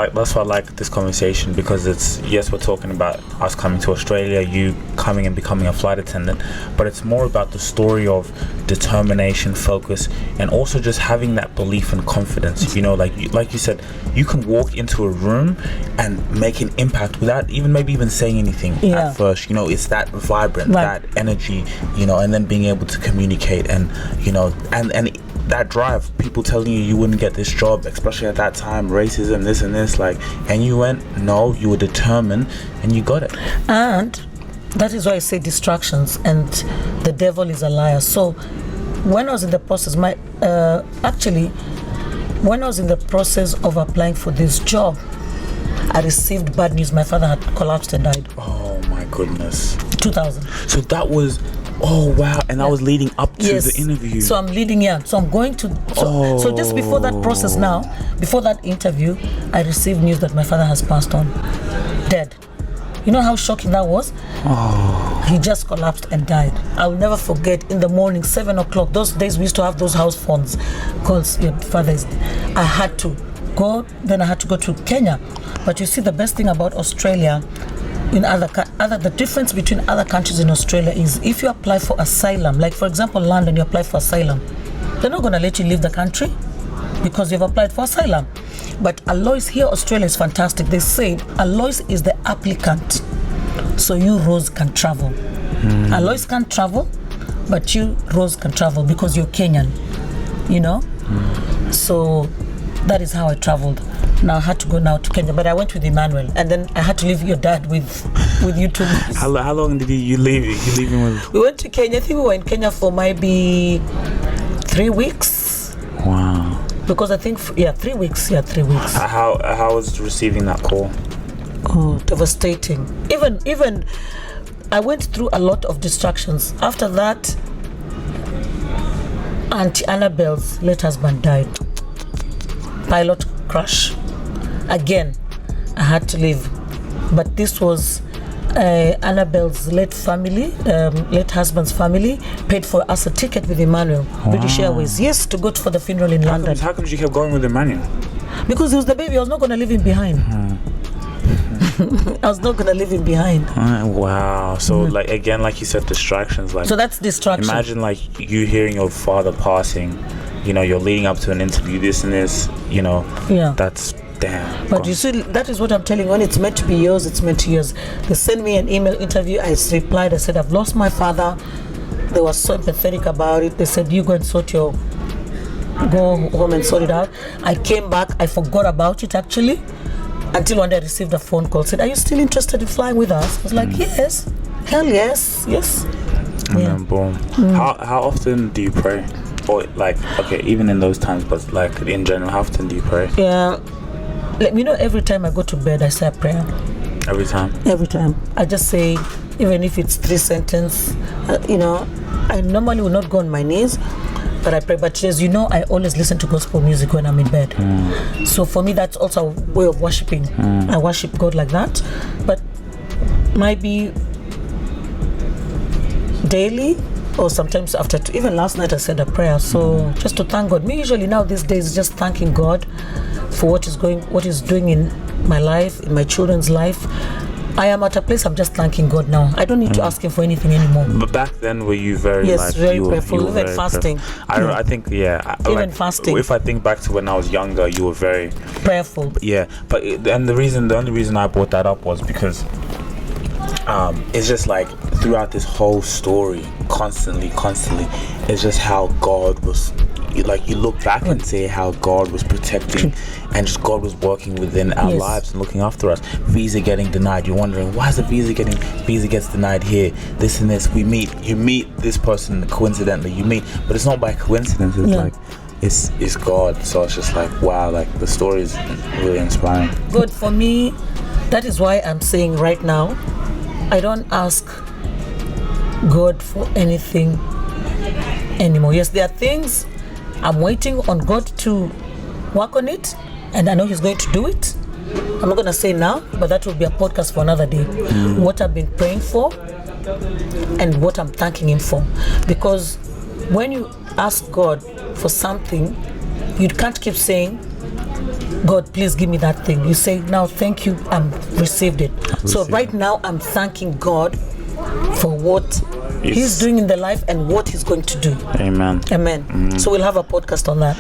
That's why I like this conversation, because it's, yes, we're talking about us coming to Australia, you coming and becoming a flight attendant, but it's more about the story of determination, focus, and also just having that belief and confidence. You know, like you said, you can walk into a room and make an impact without maybe even saying anything at first. You know, it's that vibrant, that energy, you know, and then being able to communicate, and you know, and that drive, people telling you wouldn't get this job, especially at that time, racism, this and this, like, and you went, no, you were determined and you got it. And that is why I say distractions, and the devil is a liar. So when I was in the process, when I was in the process of applying for this job, I received bad news. My father had collapsed and died. Oh my goodness. 2000. So that was, oh wow, and that was leading up to the interview. So I'm leading, so I'm going to, so just before that process now, before that interview, I received news that my father has passed on, dead. You know how shocking that was? He just collapsed and died. I'll never forget, in the morning, 7 o'clock, those days we used to have those house phones, calls, your father is, I had to go, then I had to go to Kenya. But you see, the best thing about Australia, in the difference between other countries in Australia is, if you apply for asylum, like for example London, you apply for asylum, they're not going to let you leave the country because you've applied for asylum. But Alois here, Australia is fantastic. They say Alois is the applicant, so you Rose can travel. Alois can't travel, but you Rose can travel because you're Kenyan, you know. So that is how I traveled. Now I had to go now to Kenya, but I went with Emmanuel, and then I had to leave your dad with you two. How long did you leave him with? We went to Kenya. I think we were in Kenya for maybe 3 weeks. Wow. Because I think 3 weeks. Yeah, 3 weeks. How was receiving that call? Oh, devastating. Even I went through a lot of distractions. After that, Auntie Annabelle's late husband died. Pilot crash. Again, I had to leave, but this was Annabelle's late husband's family paid for us a ticket with Emmanuel, British Airways, to go for the funeral in London. How come you kept going with Emmanuel? Because he was the baby. I was not going to leave him behind. I was not going to leave him behind. Wow. So like you said, distractions. Like, so that's distraction. Imagine like you hearing your father passing. You know, you're leading up to an interview, this and this. You know. Yeah. That's damn. But you see, that is what I'm telling you. When it's meant to be yours, it's meant to be yours. They sent me an email interview. I replied. I said, I've lost my father. They were so empathetic about it. They said, you go home and sort it out. I came back. I forgot about it actually, until one day I received a phone call. Said, are you still interested in flying with us? I was like, yes. Hell yes. And then boom. How often do you pray? Or like, okay, even in those times, but like in general, how often do you pray? Yeah. Let me know, every time I go to bed, I say a prayer. Every time? Every time. I just say, even if it's 3 sentences, I normally will not go on my knees, but I pray. But as you know, I always listen to gospel music when I'm in bed. So for me, that's also a way of worshiping. I worship God like that. But maybe daily, or sometimes after, even last night I said a prayer. So just to thank God. Me usually now these days just thanking God for what is doing in my life, in my children's life. I am at a place I'm just thanking God now. I don't need to ask him for anything anymore. But back then, were you very very prayerful, even fasting. I think even fasting. If I think back to when I was younger, you were very prayerful. The only reason I brought that up was because it's just like throughout this whole story, constantly, it's just how God was. Like you look back and say how God was protecting and just God was working within our lives and looking after us. Visa getting denied, you're wondering why is the visa gets denied here, this and this. You meet this person coincidentally, but it's not by coincidence. It's like it's God. So it's just like wow, like the story is really inspiring. Good for me. That is why I'm saying right now, I don't ask God for anything anymore. Yes, there are things I'm waiting on God to work on it, and I know He's going to do it. I'm not going to say now, but that will be a podcast for another day. What I've been praying for and what I'm thanking Him for. Because when you ask God for something, you can't keep saying, God, please give me that thing. You say, now, thank you, I'm received it. So right now, I'm thanking God for what He's doing in the life and what He's going to do. Amen. Amen. So we'll have a podcast on that.